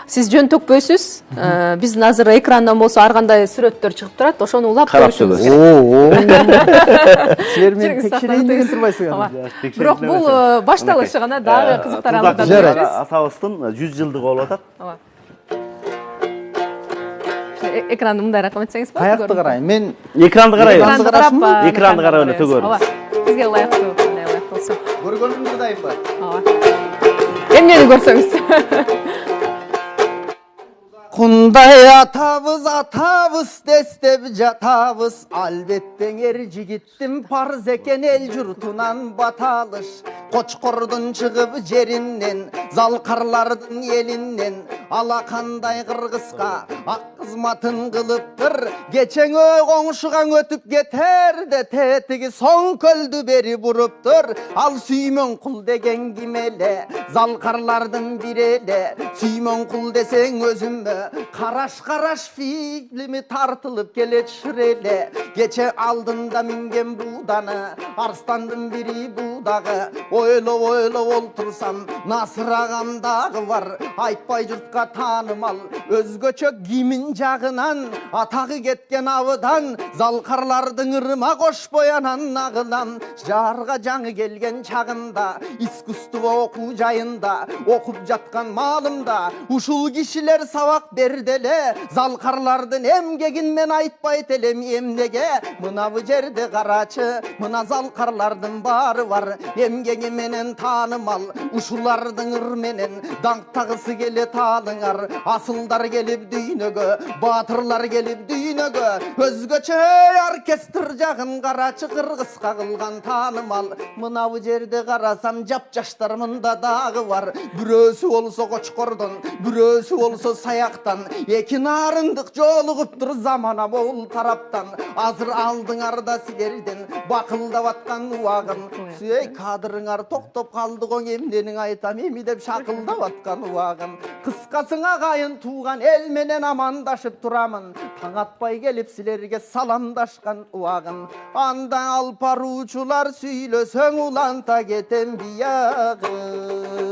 Сиз жөн төкпөйсүз. Биздин азыр экрандан болсо ар кандай сүрөттөр чыгып турат. Ошону улап коюшуңуз керек. Силер мени текшерейин деген турбайсыңар. Бирок бул башталышы гана, дагы кызыктарабыздан көрөбүз. Атабыздын 100 жылдыгы болуп атат. Экранды мындайраак этсеңиз болот. Каякты карайын. Мен Экранды карайбыз. Экранды карашмы? Экранды карап эле төгөрүз. Сизге ылайыктуу, кандай ылайык болсо. көргөнүмдү дайымбы? Эмнени көрсөңүз. Кундай атабыз дестеп жатабыз, албеттен жигиттин парз экен эл журтунан баталыш. Кочкордун чыгып жеринен, залкарлардын элинен, алакандай кыргызга ак кызматын кылыптыр. Кечең коңшугаң өтүп кетерде тетиги соң көлдү бери буруптур. Ал Сүймөн кул деген ким эле, залкарлардын бири эле. Сүймөн кул десең өзүмө Караш фильми тартылып келет шыреле. Кече алдында минген буданы, арстандын бири будагы. Ойлоп олтурсам, Насыр агам дагы бар. Айтпай журтка таанымал, өзгөчө кимин жагынан. Атагы кеткен абыдан, залкарлардын ырыма кошпой анан нагылам. Жарга жаңы келген чагында, искусство окуу жайында, окуп жаткан маалымда, ушул кишилер сабак берделе. Залкарлардын эмгегин мен айтпайт элем эмнеге. Мынабы жерде карачы, мына залкарлардын баары бар. Эмгеги менен таанымал, ушулардын ыр менен даңктагысы келет алыңар. Асылдар келип дүйнөгө, баатырлар келип дүйнөгө. Өзгөчө оркестр жагын карачы, кыргызга кылган таанымал. Мынабы жерде карасам жапжаштар мында дагы бар. Бирөөсү болсо Кочкордон, бирөөсү болсо Саяктан. Эки нарындык жолугуптур замана бул тараптан. Азыр алдыңарда силерден бакылдап аткан убагым. Эй, кадырыңар токтоп калды го, эмнени айтам эми деп шакылдап аткан убагым. Кыскасыңа кайын тууган эл менен амандашып турамын. Таң атпай келип силерге саламдашкан убагым. Анда алпаруучулар сүйлөсөң уланта кетем биягы.